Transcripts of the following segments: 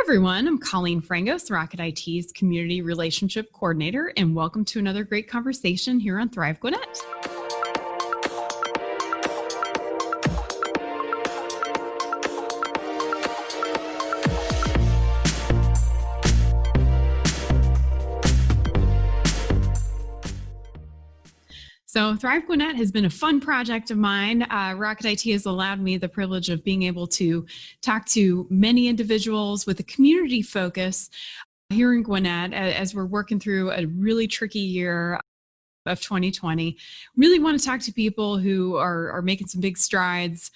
everyone, I'm Colleen Frangos, Rocket IT's Community Relationship Coordinator, and welcome to another great conversation here on Thrive Gwinnett. So Thrive Gwinnett has been a fun project of mine. Rocket IT has allowed me the privilege of being able to talk to many individuals with a community focus here in Gwinnett as we're working through a really tricky year of 2020. Really want to talk to people who are making some big strides,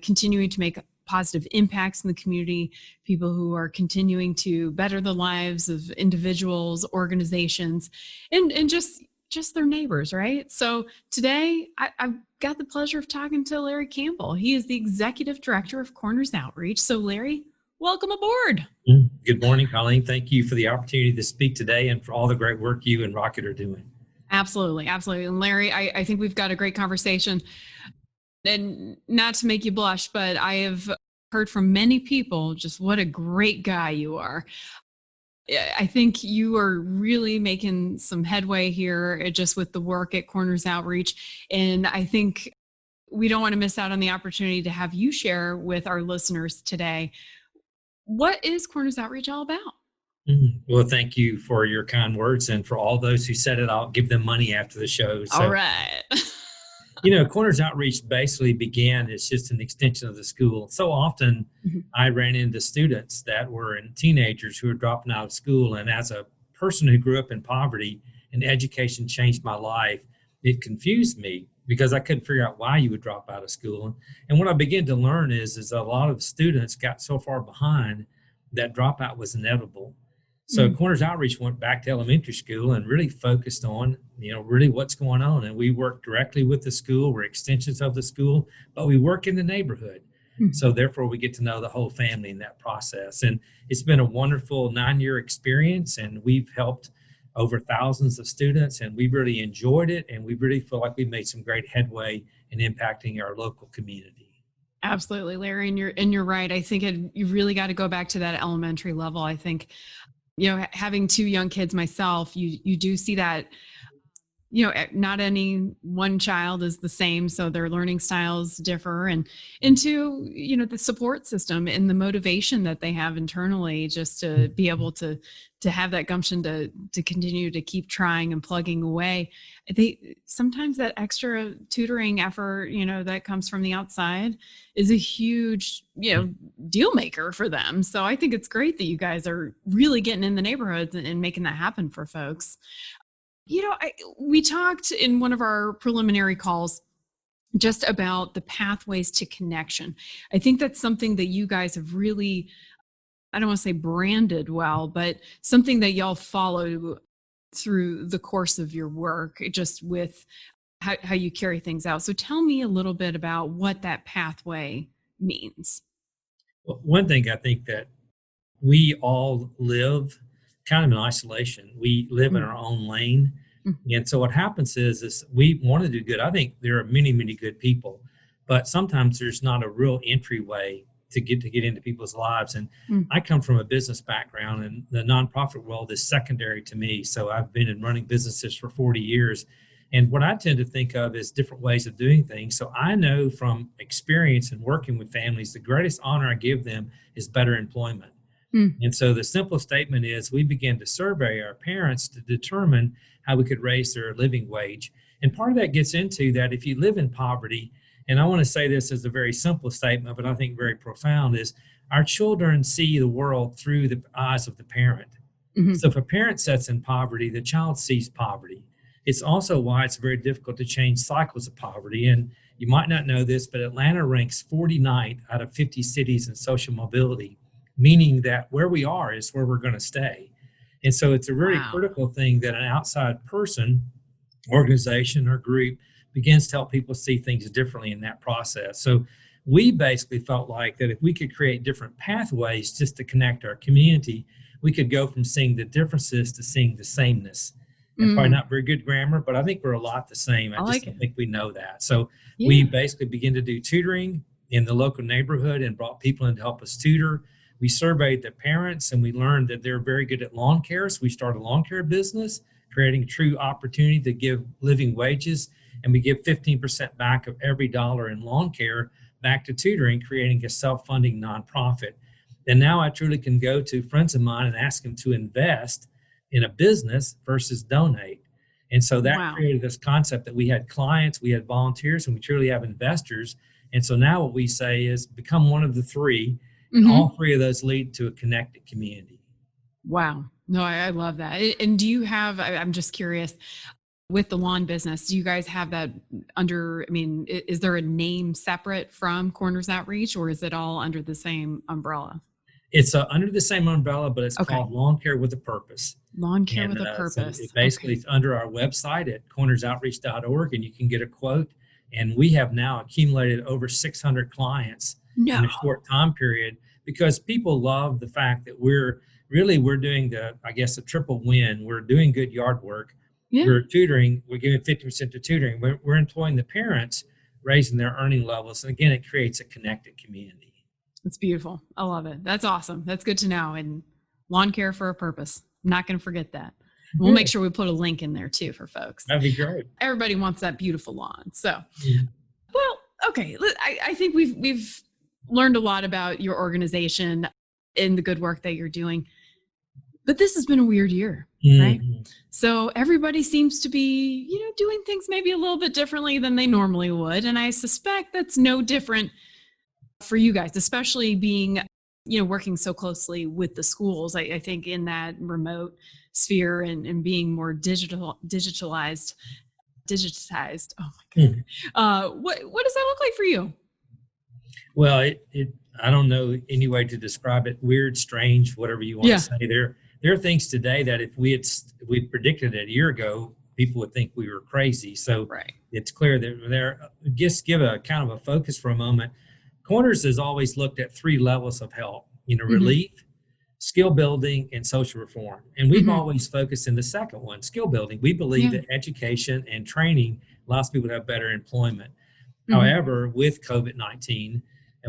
continuing to make positive impacts in the community, people who are continuing to better the lives of individuals, organizations, and just their neighbors, right? So today I've got the pleasure of talking to Larry Campbell. He is the Executive Director of Corners Outreach. So Larry, welcome aboard. Good morning, Colleen. Thank you for the opportunity to speak today and for all the great work you and Rocket are doing. Absolutely, absolutely. And Larry, I think we've got a great conversation. And not to make you blush, but I have heard from many people just what a great guy you are. I think you are really making some headway here just with the work at Corners Outreach. And I think we don't want to miss out on the opportunity to have you share with our listeners today. What is Corners Outreach all about? Well, thank you for your kind words. And for all those who said it, I'll give them money after the show. So, all right. Corners Outreach basically began as just an extension of the school. So often I ran into students that were teenagers who were dropping out of school. And as a person who grew up in poverty and education changed my life, it confused me because I couldn't figure out why you would drop out of school. And what I began to learn is a lot of students got so far behind that dropout was inevitable. So Corners Outreach went back to elementary school and really focused on, really what's going on. And we work directly with the school. We're extensions of the school, but we work in the neighborhood. So therefore, we get to know the whole family in that process. And it's been a wonderful 9-year experience. And we've helped over thousands of students, and we really enjoyed it. And we really feel like we've made some great headway in impacting our local community. Absolutely, Larry. And you're right. I think you really got to go back to that elementary level. I think having 2 young kids myself, you do see that, not any one child is the same. So their learning styles differ. And into, the support system and the motivation that they have internally just to be able to have that gumption to continue to keep trying and plugging away. Sometimes that extra tutoring effort, that comes from the outside is a huge, deal maker for them. So I think it's great that you guys are really getting in the neighborhoods and making that happen for folks. We talked in one of our preliminary calls just about the pathways to connection. I think that's something that you guys have really, I don't want to say branded well, but something that y'all follow through the course of your work, just with how you carry things out. So tell me a little bit about what that pathway means. Well, one thing I think that we all live kind of in isolation. We live in our own lane. And so what happens is we want to do good. I think there are many, many good people, but sometimes there's not a real entryway to get into people's lives. And I come from a business background, and the nonprofit world is secondary to me. So I've been in running businesses for 40 years. And what I tend to think of is different ways of doing things. So I know from experience in working with families, the greatest honor I give them is better employment. And so the simple statement is we began to survey our parents to determine how we could raise their living wage. And part of that gets into that if you live in poverty, and I want to say this as a very simple statement, but I think very profound, is our children see the world through the eyes of the parent. So if a parent sits in poverty, the child sees poverty. It's also why it's very difficult to change cycles of poverty. And you might not know this, but Atlanta ranks 49th out of 50 cities in social mobility, meaning that where we are is where we're going to stay. And so it's a really critical thing that an outside person, organization, or group begins to help people see things differently in that process. So we basically felt like that if we could create different pathways just to connect our community, we could go from seeing the differences to seeing the sameness. And probably not very good grammar, but I think we're a lot the same. I just don't think we know that. So we basically begin to do tutoring in the local neighborhood and brought people in to help us tutor. We surveyed the parents and we learned that they're very good at lawn care. So we started a lawn care business, creating true opportunity to give living wages. And we give 15% back of every dollar in lawn care back to tutoring, creating a self-funding nonprofit. And now I truly can go to friends of mine and ask them to invest in a business versus donate. And so that Wow. created this concept that we had clients, we had volunteers, and we truly have investors. And so now what we say is become one of the three, and all three of those lead to a connected community. Wow. No, I love that. And do you have, I'm just curious, with the lawn business, do you guys have that under, I mean, is there a name separate from Corners Outreach, or is it all under the same umbrella? It's under the same umbrella, but it's called Lawn Care with a Purpose. Lawn Care And with a Purpose. So it basically it's under our website at cornersoutreach.org, and you can get a quote. And we have now accumulated over 600 clients in a short time period, because people love the fact that we're doing the triple win. We're doing good yard work. Yeah. We're tutoring. We're giving 50% to tutoring. We're employing the parents, raising their earning levels. And again, it creates a connected community. It's beautiful. I love it. That's awesome. That's good to know. And Lawn Care for a Purpose. I'm not going to forget that. We'll make sure we put a link in there too for folks. That'd be great. Everybody wants that beautiful lawn. So, well, okay. I think we've learned a lot about your organization and the good work that you're doing. But this has been a weird year, right? So everybody seems to be, doing things maybe a little bit differently than they normally would. And I suspect that's no different for you guys, especially being, working so closely with the schools. I think in that remote sphere and being more digitized. Oh my God. What does that look like for you? Well, I don't know any way to describe it. Weird, strange, whatever you want to say. There are things today that if we predicted it a year ago, people would think we were crazy. So it's clear that just give a kind of a focus for a moment. Corners has always looked at three levels of help, relief, skill building, and social reform. And we've always focused in the second one, skill building. We believe that education and training allows people to have better employment. However, with COVID-19,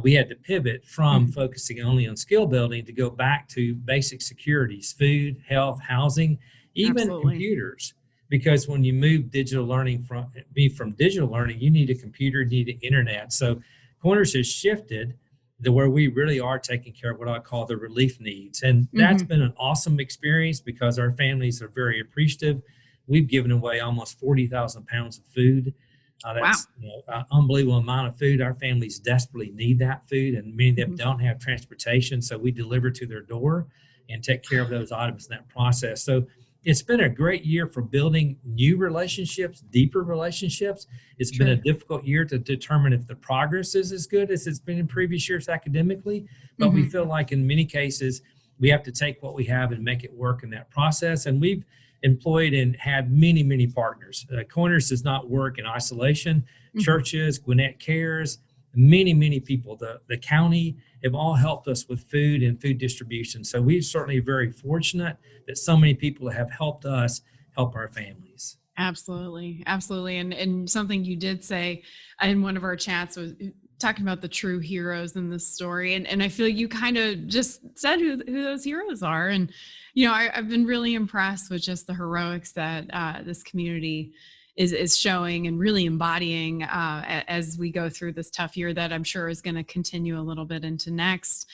we had to pivot from focusing only on skill building to go back to basic securities, food, health, housing, even computers. Because when you move digital learning from digital learning, you need a computer, you need an internet. So Corners has shifted to where we really are taking care of what I call the relief needs. And that's been an awesome experience because our families are very appreciative. We've given away almost 40,000 pounds of food. That's an unbelievable amount of food. Our families desperately need that food, and many of them don't have transportation. So we deliver to their door and take care of those items in that process. So it's been a great year for building new relationships, deeper relationships. It's been a difficult year to determine if the progress is as good as it's been in previous years academically. But we feel like in many cases, we have to take what we have and make it work in that process. And we've employed and had many, many partners. Corners does not work in isolation. Churches, Gwinnett Cares, many people, the county have all helped us with food and food distribution. So we're certainly very fortunate that so many people have helped us help our families. Absolutely. And something you did say in one of our chats was talking about the true heroes in this story. And I feel you kind of just said who those heroes are. And, I've been really impressed with just the heroics that this community is showing and really embodying as we go through this tough year that I'm sure is going to continue a little bit into next.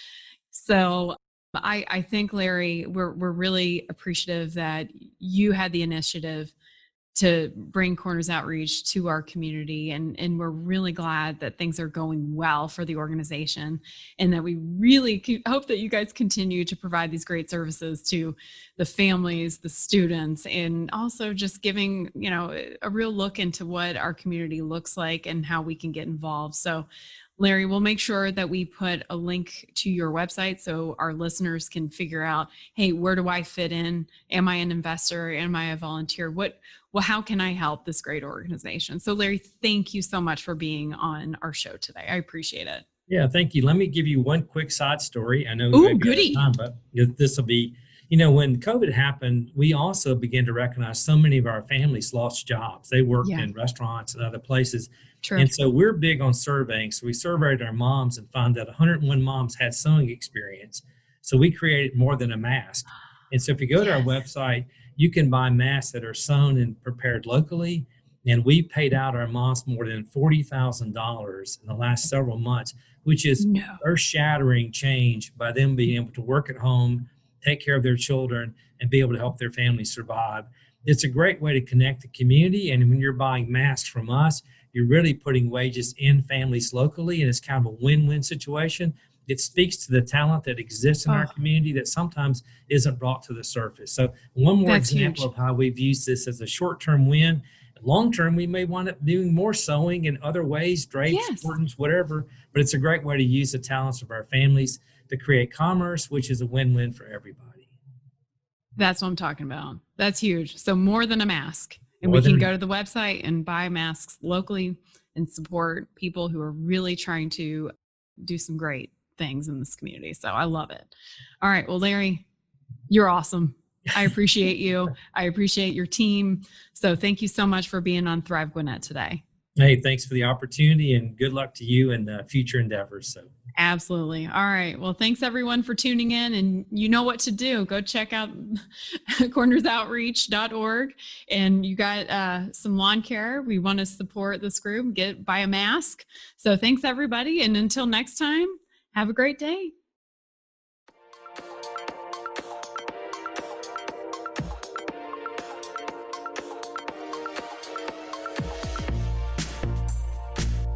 So I think, Larry, we're really appreciative that you had the initiative to bring Corners Outreach to our community. And we're really glad that things are going well for the organization and that we really hope that you guys continue to provide these great services to the families, the students, and also just giving, a real look into what our community looks like and how we can get involved. So Larry, we'll make sure that we put a link to your website so our listeners can figure out, hey, where do I fit in? Am I an investor? Am I a volunteer? How can I help this great organization? So Larry, thank you so much for being on our show today. I appreciate it. Yeah, thank you. Let me give you one quick side story. I know goody. Time, but this will be, when COVID happened, we also began to recognize so many of our families lost jobs. They worked in restaurants and other places. True. And so we're big on surveying. So we surveyed our moms and found that 101 moms had sewing experience. So we created more than a mask. And so if you go to our Yes. website, you can buy masks that are sewn and prepared locally. And we paid out our moms more than $40,000 in the last several months, which is No. earth-shattering change by them being able to work at home, take care of their children, and be able to help their families survive. It's a great way to connect the community. And when you're buying masks from us, you're really putting wages in families locally, and it's kind of a win-win situation. It speaks to the talent that exists in our Oh, community that sometimes isn't brought to the surface. So one more that's example huge. of how we've used this as a short-term win. Long term, we may wind up doing more sewing in other ways, drapes, Yes. curtains, whatever, but it's a great way to use the talents of our families to create commerce, which is a win-win for everybody. That's what I'm talking about. That's huge. So more than a mask. And More we can than go to the website and buy masks locally and support people who are really trying to do some great things in this community. So I love it. All right. Well, Larry, you're awesome. I appreciate you. I appreciate your team. So thank you so much for being on Thrive Gwinnett today. Hey, thanks for the opportunity and good luck to you and future endeavors. So Absolutely. All right. Well, thanks everyone for tuning in, and you know what to do. Go check out cornersoutreach.org, and you got some lawn care. We want to support this group, buy a mask. So thanks everybody. And until next time, have a great day.